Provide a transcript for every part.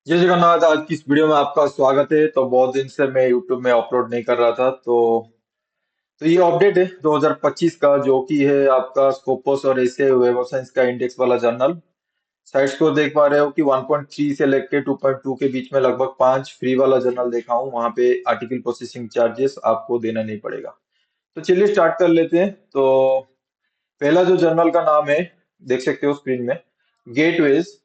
जय जगन्नाथ। आज की इस वीडियो में आपका स्वागत है। तो बहुत दिन से मैं यूट्यूब में अपलोड नहीं कर रहा था। तो ये अपडेट है 2025 का, जो कि है आपका स्कोपस और एशियाई वेब ऑफ साइंस का इंडेक्स वाला जर्नल। साइट्स को देख पा रहे हो कि 1.3 से लेके 2.2 के बीच में लगभग 5 फ्री वाला जर्नल देखा हूँ। वहां पे आर्टिकल प्रोसेसिंग चार्जेस आपको देना नहीं पड़ेगा। तो चलिए स्टार्ट कर लेते हैं। तो पहला जो जर्नल का नाम है, देख सकते हो स्क्रीन में, गेटवेज।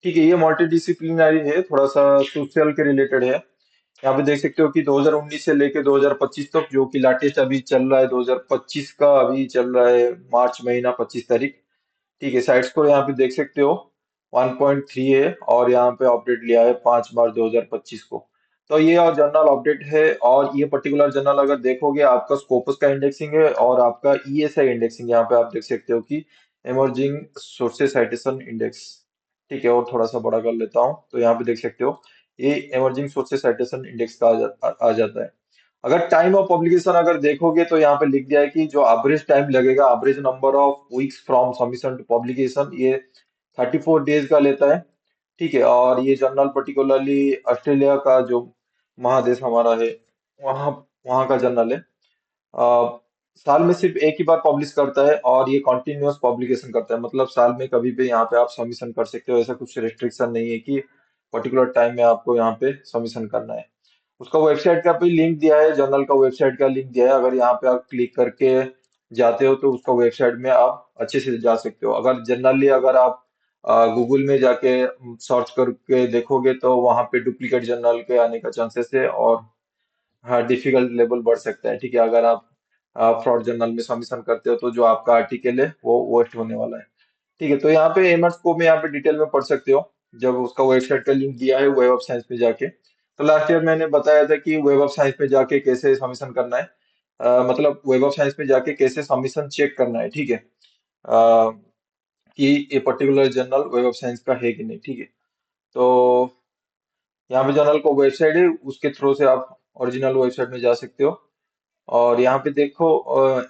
ठीक है, ये मल्टी डिसिप्लिनरी है, थोड़ा सा सोशल के रिलेटेड है। यहाँ पे देख सकते हो कि 2019 से लेके 2025 तक, जो कि लेटेस्ट अभी चल रहा है 2025 का, अभी चल रहा है मार्च महीना 25 तारीख। ठीक है, साइट्स को यहाँ पे देख सकते हो 1.3 है, और यहाँ पे अपडेट लिया है 5 मार्च 2025 को। तो ये और जर्नल अपडेट है। और ये पर्टिकुलर जर्नल अगर देखोगे, आपका स्कोपस का इंडेक्सिंग है और आपका ईएसआई इंडेक्सिंग, यहाँ पे आप देख सकते हो कि इमर्जिंग सोर्सेस साइटेशन इंडेक्स। ठीक है, और थोड़ा सा बड़ा कर लेता हूँ तो यहाँ पे देख सकते हो ये इमर्जिंग सोर्सेस साइटेशन इंडेक्स का आ जाता है। अगर टाइम ऑफ पब्लिकेशन अगर देखोगे तो यहाँ पे लिख दिया है कि जो एवरेज टाइम लगेगा, average number of weeks from submission to publication, ये 34 डेज का लेता है। ठीक है, और ये जर्नल पर्टिकुलरली ऑस्ट्रेलिया का जो महादेश हमारा है, वहाँ वहाँ का जर्नल है। साल में सिर्फ एक ही बार पब्लिश करता है, और ये कॉन्टिन्यूअस पब्लिकेशन करता है, मतलब साल में कभी भी यहाँ पे आप सबमिशन कर सकते हो। ऐसा कुछ रिस्ट्रिक्शन नहीं है कि पर्टिकुलर टाइम में आपको यहाँ पे सबमिशन करना है। उसका वेबसाइट का भी लिंक दिया है, जर्नल का वेबसाइट का लिंक दिया है। अगर यहाँ पे आप क्लिक करके जाते हो तो उसका वेबसाइट में आप अच्छे से जा सकते हो। अगर जनरली अगर आप गूगल में जाके सर्च करके देखोगे तो वहां पे डुप्लीकेट जर्नल के आने का चांसेस है, और हाँ, डिफिकल्ट लेवल बढ़ सकता है। ठीक है, अगर आप फ्रॉड जर्नल में सबमिशन करते हो तो जो आपका आर्टिकल है वो वेस्ट होने वाला है। ठीक है, तो यहाँ पे एमर्स को में यहाँ पे डिटेल में पढ़ सकते हो, जब उसका वेबसाइट का लिंक दिया है वेब ऑफ साइंस पे जाके। तो लास्ट ईयर मैंने बताया था कि वेब ऑफ साइंस पे जाके कैसे सबमिशन करना है। मतलब वेब ऑफ साइंस पे जाके कैसे सबमिशन चेक करना है। ठीक है, कि ये particular journal web of science का है कि नहीं। ठीक है, तो यहाँ पे जर्नल को वेबसाइट है, उसके थ्रू से आप ओरिजिनल वेबसाइट में जा सकते हो। और यहाँ पे देखो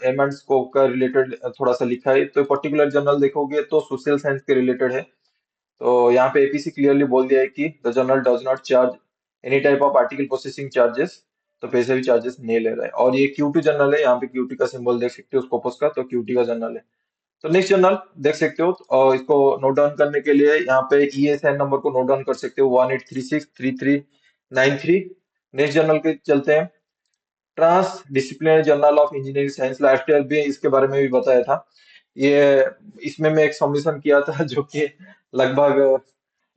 एम एंड स्कोप का रिलेटेड थोड़ा सा लिखा है। तो पर्टिकुलर जर्नल देखोगे तो सोशल साइंस के रिलेटेड है। तो यहाँ पे एपीसी क्लियरली बोल दिया है कि the journal does not charge any type of article processing charges. तो पैसे भी चार्जेस नहीं ले रहा है। और ये क्यूटी जर्नल है, यहाँ पे क्यूटी का सिंबल देख सकते हो स्कोपस का, तो क्यूटी का जर्नल है। तो नेक्स्ट जर्नल देख सकते हो, और इसको नोट डाउन करने के लिए यहाँ पे ईएसआई नंबर को नोट डाउन कर सकते हो, 18363393। नेक्स्ट जर्नल के चलते हैं, transdisciplinary journal of engineering science. Last year भी इसके बारे में भी बताया था। ये इसमें मैं एक सबमिशन किया था जो कि लगभग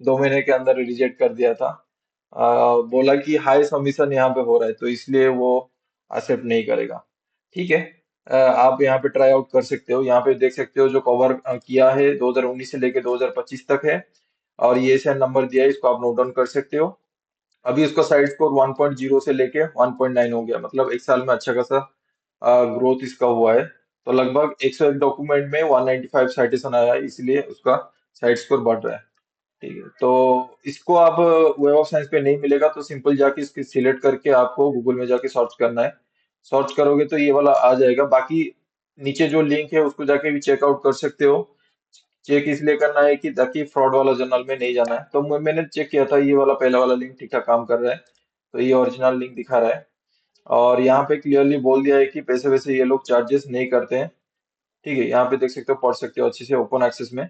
2 महीने के अंदर रिजेक्ट कर दिया था। बोला कि हाई सबमिशन यहाँ पे हो रहा है, तो इसलिए वो एक्सेप्ट नहीं करेगा। ठीक है, आप यहाँ पे ट्राई आउट कर सकते हो। यहाँ पे देख सकते हो जो कवर किया है 2019 से लेके 2025 तक है, और ये से नंबर दिया है, इसको आप नोट डाउन कर सकते हो। अभी उसका साइड स्कोर 1.0 से लेके 1.9 हो गया, मतलब एक साल में अच्छा खासा ग्रोथ इसका हुआ है। तो लगभग 101 डॉक्यूमेंट में 195 साइटेशन आया है, इसलिए उसका साइड स्कोर बढ़ रहा है। ठीक है, तो इसको आप वेब ऑफ साइंस पे नहीं मिलेगा तो सिंपल जाके इसकी सिलेक्ट करके आपको गूगल में जाके सर्च करना है। सर्च करोगे तो ये वाला आ जाएगा। बाकी नीचे जो लिंक है उसको जाके भी चेकआउट कर सकते हो। चेक इसलिए करना है कि ताकि फ्रॉड वाला जर्नल में नहीं जाना है। तो मैंने चेक किया था, ये वाला पहला वाला लिंक ठीक ठाक काम कर रहा है। तो ये ओरिजिनल लिंक दिखा रहा है, और यहाँ पे क्लियरली बोल दिया है कि पैसे वैसे ये लोग चार्जेस नहीं करते हैं। ठीक है, यहाँ पे देख सकते हो, पढ़ सकते हो अच्छे से ओपन एक्सेस में,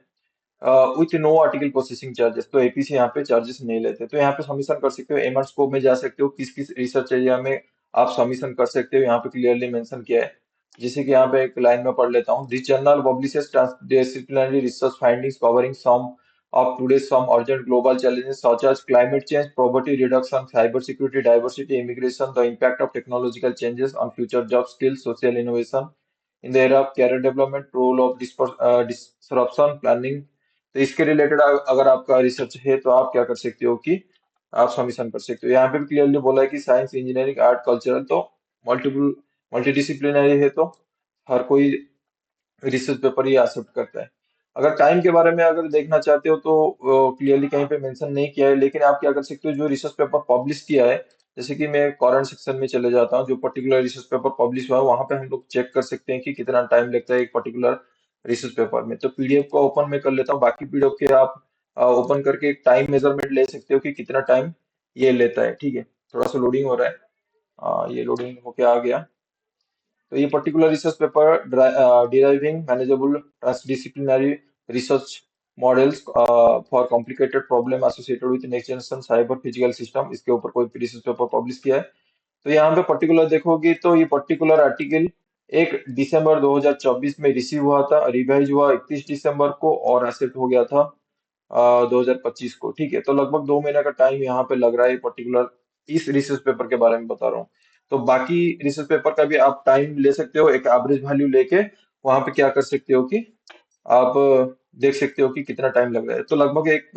with no article processing charges. तो एपीसी यहाँ पे चार्जेस नहीं लेते। तो यहाँ पे सबमिशन कर सकते हो, एमआर स्कोप में जा सकते हो, किस किस रिसर्च एरिया में आप सबमिशन कर सकते हो, यहाँ पे क्लियरली मेंशन किया है। जैसे कि यहाँ पे एक लाइन में पढ़ लेता हूँ, this journal publishes transdisciplinary research findings covering some of today's some urgent global challenges such as climate change, poverty reduction, cybersecurity, diversity, immigration, the impact of technological changes on future job skills, social innovation in the era of career development, role of disruption planning। तो इसके related अगर आपका research है तो आप क्या कर सकते हो कि आप सबमिशन कर सकते हो। यहाँ पे भी क्लियरली बोला है कि साइंस, इंजीनियरिंग, आर्ट, कल्चरल, तो मल्टीपल मल्टीडिसिप्लिनरी है, तो हर कोई रिसर्च पेपर ही एक्सेप्ट करता है। अगर टाइम के बारे में अगर देखना चाहते हो तो क्लियरली कहीं पे मेंशन नहीं किया है, लेकिन आप क्या कर सकते हो, जो रिसर्च पेपर पब्लिश किया है, जैसे कि मैं करंट सेक्शन में चले जाता हूँ, जो पर्टिकुलर रिसर्च पेपर पब्लिश हुआ है वहां पे हम लोग चेक कर सकते हैं कि कितना टाइम लगता है एक पर्टिकुलर रिसर्च पेपर में। तो पीडीएफ को ओपन में कर लेता हूँ, बाकी पीडीएफ के आप ओपन करके एक टाइम मेजरमेंट ले सकते हो कि कितना टाइम ये लेता है। ठीक है, थोड़ा सा लोडिंग हो रहा है। ये लोडिंग होके आ गया। तो ये particular research paper deriving manageable transdisciplinary research models for complicated problem associated with next generation cyber physical system, इसके ऊपर कोई रिसर्च पेपर पब्लिश किया है। तो यहाँ पे पर्टिकुलर देखोगे तो ये पर्टिकुलर आर्टिकल 1 दिसंबर 2024 में रिसीव हुआ था, रिवाइज हुआ 31 दिसंबर को और एक्सेप्ट हो गया था 2025 को। ठीक है, तो लगभग 2 महीने का टाइम यहाँ पे लग रहा है पर्टिकुलर इस रिसर्च पेपर के बारे में बता रहा हूँ। तो बाकी रिसर्च पेपर का भी आप टाइम ले सकते हो, एक एवरेज वैल्यू लेके वहां पे क्या कर सकते हो कि आप देख सकते हो कि कितना टाइम लग रहा है। तो लगभग एक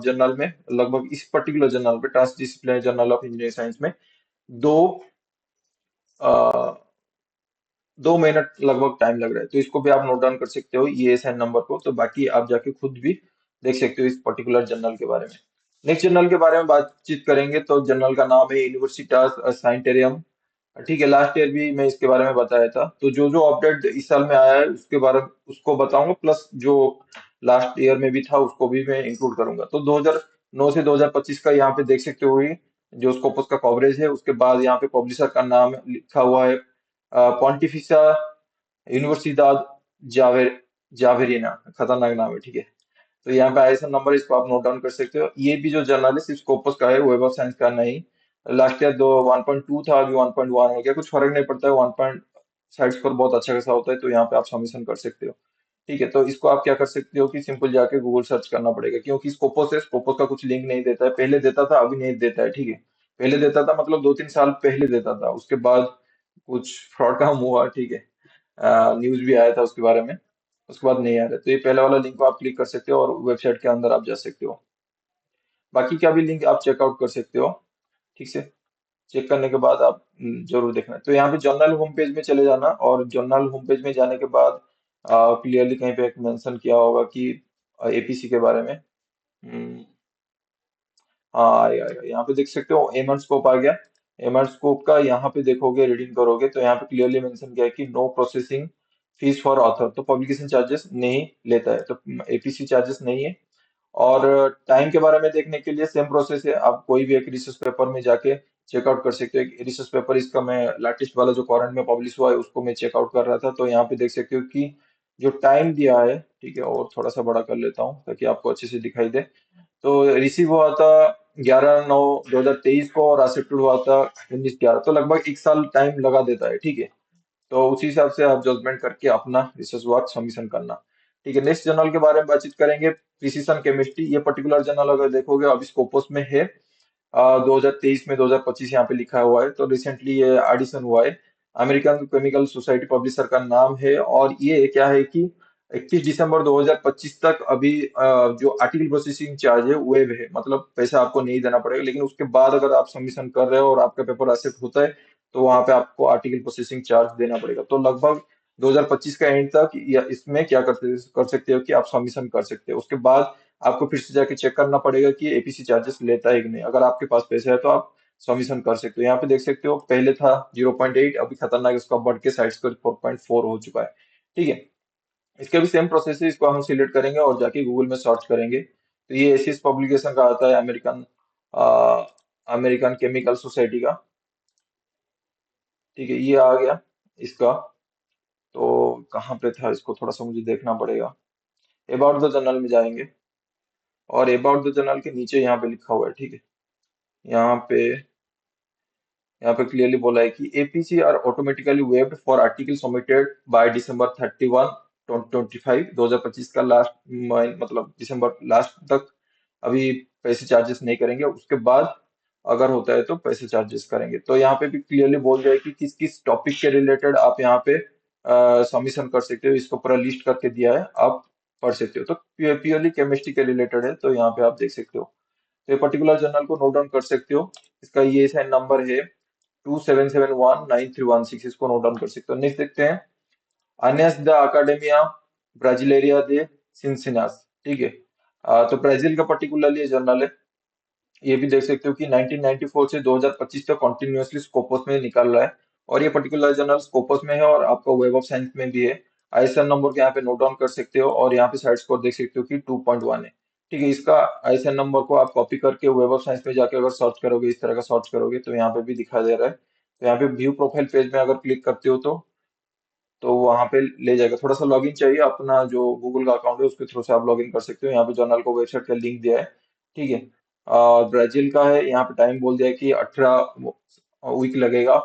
जर्नल में, लगभग इस पर्टिकुलर जर्नल पे, transdisciplinary journal of engineering science में दो अ, 2 मिनट लगभग टाइम लग रहा है। तो इसको भी आप नोट डाउन कर सकते हो ये एस एन नंबर को। तो बाकी आप जाके खुद भी देख सकते हो इस पर्टिकुलर जर्नल के बारे में। नेक्स्ट जर्नल के बारे में बातचीत करेंगे तो जर्नल का नाम है यूनिवर्सिटास साइंटेरियम। ठीक है, लास्ट ईयर भी मैं इसके बारे में बताया था। तो जो जो अपडेट इस साल में आया है उसके बारे में उसको बताऊंगा, प्लस जो लास्ट ईयर में भी था उसको भी मैं इंक्लूड करूंगा। तो 2009 से 2025 का यहाँ पे देख सकते हो ये जो स्कोपस का कवरेज है। उसके बाद यहाँ पे पब्लिशर का नाम लिखा हुआ है पॉन्टिफिसा यूनिवर्सिटाद जावेर जावेरिना, खतरनाक नाम है। ठीक है, तो यहाँ पे आईएसएन नंबर इसको आप नोट डाउन कर सकते हो। ये भी जो जर्नल है सिर्फ स्कोपस का है, वेब ऑफ साइंस का नहीं। लास्ट ईयर दो 1.2 था, अभी 1.1 हो गया, कुछ फर्क नहीं पड़ता है। 1 पॉइंट साइड स्कोर बहुत अच्छा खासा होता है, तो यहाँ पे आप सबमिशन कर सकते हो। ठीक है, तो इसको आप क्या कर सकते हो कि सिंपल जाके गूगल सर्च करना पड़ेगा, क्योंकि स्कोपस है, स्कोपस का कुछ लिंक नहीं देता है। पहले देता था, अभी नहीं देता है। ठीक है, पहले देता था मतलब 2-3 साल पहले देता था, उसके बाद कुछ फ्रॉड काम हुआ। ठीक है, न्यूज भी आया था उसके बारे में, उसके बाद नहीं आ रहा। तो ये पहले वाला लिंक को आप क्लिक कर सकते हो और वेबसाइट के अंदर आप जा सकते हो। बाकी का भी लिंक आप चेकआउट कर सकते हो। ठीक से चेक करने के बाद आप जरूर देखना। तो यहाँ पे जर्नल होम पेज में चले जाना, और जर्नल होम पेज में जाने के बाद क्लियरली कहीं पे एक मेंशन किया होगा कि एपीसी के बारे में। हम्म, हाँ आएगा यहाँ पे देख सकते हो, एमआर स्कोप आ गया। एमआर स्कोप का यहाँ पे देखोगे, रीडिंग करोगे तो यहाँ पे क्लियरली मेंशन किया है कि no processing fee for author, तो पब्लिकेशन चार्जेस नहीं लेता है, तो एपीसी चार्जेस नहीं है। और टाइम के बारे में देखने के लिए सेम प्रोसेस है, आप कोई भी एक रिसर्च पेपर में जाके चेकआउट कर सकते हो। एक रिसर्च पेपर इसका मैं लाटेस्ट वाला जो करंट में पब्लिश हुआ है उसको मैं चेकआउट कर रहा था, तो यहाँ पे देख सकते हो कि जो टाइम दिया है। ठीक है, और थोड़ा सा बड़ा कर लेता हूँ ताकि आपको अच्छे से दिखाई दे। तो रिसीव हुआ था 11/9/2023 को और एक्सेप्टेड हुआ था 19/11, तो लगभग 1 साल टाइम लगा देता है। ठीक है, तो उसी हिसाब से आप जजमेंट करके अपना रिसर्च वर्क सबमिशन करना। ठीक है, नेक्स्ट जर्नल के बारे में बातचीत करेंगे, प्रिसीजन केमिस्ट्री। ये पर्टिकुलर जर्नल अगर देखोगे अभी स्कोपस में है, 2023 में 2025 यहाँ पे लिखा हुआ है, तो रिसेंटली ये एडिशन हुआ है। अमेरिकन केमिकल सोसाइटी पब्लिशर का नाम है, और ये क्या है कि 31 दिसंबर 2025 तक अभी जो आर्टिकल प्रोसेसिंग चार्ज है वेब है, मतलब पैसा आपको नहीं देना पड़ेगा। लेकिन उसके बाद अगर आप सबमिशन कर रहे हो और आपका पेपर एक्सेप्ट होता है तो वहां पे आपको आर्टिकल प्रोसेसिंग चार्ज देना पड़ेगा। तो लगभग 2025 का एंड तक या इसमें क्या कर सकते हो कि आप सबमिशन कर सकते हो। उसके बाद आपको फिर से जाके चेक करना पड़ेगा कि एपीसी चार्जेस लेता है कि नहीं। अगर आपके पास पैसा है तो आप सबमिशन कर सकते हो। यहाँ पे देख सकते हो पहले था 0.8, अभी खतरनाक इसका बढ़ के साइड स्कोर 4.4 हो चुका है। ठीक है, इसके भी सेम प्रोसेस है, इसको हम सिलेक्ट करेंगे और जाके गूगल में सर्च करेंगे। तो ये एसिस पब्लिकेशन का आता है, अमेरिकन केमिकल सोसाइटी का। ठीक है, ये आ गया इसका। तो कहाँ पे था, इसको थोड़ा सा मुझे देखना पड़ेगा। अबाउट द जर्नल में जाएंगे, और अबाउट द जर्नल के नीचे यहाँ पे लिखा हुआ है। ठीक है, यहाँ पे क्लियरली बोला है कि APC are automatically waived for article submitted by December 31, 2025। 2025 का लास्ट मतलब दिसंबर लास्ट तक अभी पैसे चार्जेस नहीं करेंगे। उसके बाद अगर होता है तो पैसे चार्जेस करेंगे। तो यहाँ पे भी क्लियरली बोल दिया है कि किस किस टॉपिक के रिलेटेड आप यहाँ पे सबमिशन कर सकते हो, इसको पूरा लिस्ट करके दिया है, आप पढ़ सकते हो। तो प्योरली केमिस्ट्री के रिलेटेड है, तो यहाँ पे आप देख सकते हो। तो ये पर्टिकुलर जर्नल को नोट डाउन कर सकते हो। इसका ये साइन नंबर है 27719316, इसको नोट डाउन कर सकते हो। नेक्स्ट देखते हैं, अनेस द अकाडेमिया ब्राजिलेरिया दे सिंसिनास। ठीक है, तो ब्राजील का पर्टिकुलरली ये जर्नल है। ये भी देख सकते हो कि 1994 से 2025 तक कंटिन्यूअसली स्कोपस में निकल रहा है, और ये पर्टिकुलर जर्नल स्कोपस में है और आपका वेब ऑफ साइंस में भी है। आईएसआर नंबर के यहाँ पे नोट डाउन कर सकते हो, और यहाँ पे साइड स्कोर देख सकते हो कि 2.1 है। ठीक है, इसका आईएसएन नंबर को आप कॉपी करके वेब ऑफ साइंस में जाके अगर सर्च करोगे, इस तरह का सर्च करोगे, तो यहाँ पे भी दिखा दे रहा है। तो यहाँ पे व्यू प्रोफाइल पेज में अगर क्लिक करते हो तो वहां पे ले जाएगा। थोड़ा सा लॉगिन चाहिए, अपना जो गूगल का अकाउंट है उसके थ्रू से आप लॉगिन कर सकते हो। यहाँ पे जर्नल को वेबसाइट का लिंक दिया है। ठीक है, ब्राजील का है, यहाँ पे टाइम बोल दिया है कि 18 वीक लगेगा।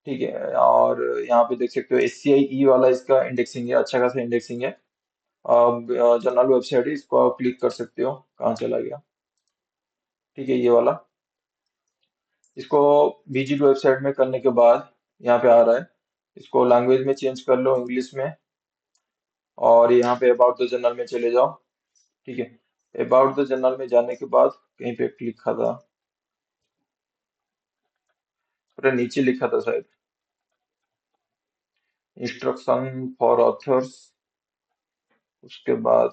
ठीक है, और यहाँ पे देख सकते हो एससीआई वाला इसका इंडेक्सिंग है, अच्छा खासा इंडेक्सिंग है। जर्नल वेबसाइट है, इसको आप क्लिक कर सकते हो। कहाँ चला गया? ठीक है, ये वाला। इसको विजिट वेबसाइट में करने के बाद यहाँ पे आ रहा है, इसको लैंग्वेज में चेंज कर लो इंग्लिश में, और यहाँ पे अबाउट द जर्नल में चले जाओ। ठीक है, अबाउट द जर्नल में जाने के बाद कहीं पे क्लिक लिखा था, पूरा नीचे लिखा था शायद, इंस्ट्रक्शन फॉर ऑथर्स। उसके बाद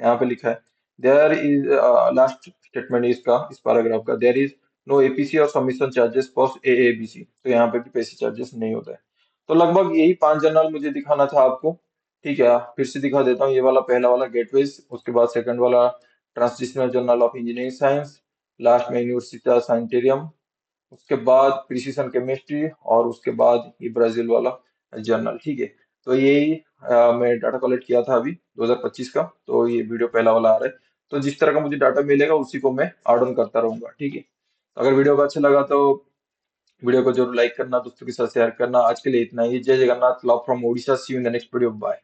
यहाँ पे लिखा है, देयर इज, लास्ट स्टेटमेंट इसका, इस पैराग्राफ का, देयर इज नो एपीसी और सबमिशन चार्जेस फॉर एएबीसी। तो यहाँ पे भी पैसे चार्जेस नहीं होता है। तो लगभग यही 5 जर्नल मुझे दिखाना था आपको। ठीक है, फिर से दिखा देता हूँ। ये वाला पहला वाला गेटवेज, उसके बाद सेकंड वाला translational journal of engineering science, last में यूनिवर्सिटा साइंटेरियम, उसके बाद प्रिसीशन केमिस्ट्री, और उसके बाद ये ब्राजील वाला जर्नल। ठीक है, तो यही मैं डाटा कलेक्ट किया था अभी 2025 का। तो ये वीडियो पहला वाला आ रहा है। तो जिस तरह का मुझे डाटा मिलेगा उसी को मैं ऐड ऑन करता रहूंगा। ठीक है, तो अगर वीडियो को अच्छा लगा तो वीडियो को जरूर लाइक करना, दोस्तों के साथ शेयर करना। आज के लिए इतना ही। जय Jagannath, love from Odisha. See you in the next video, bye.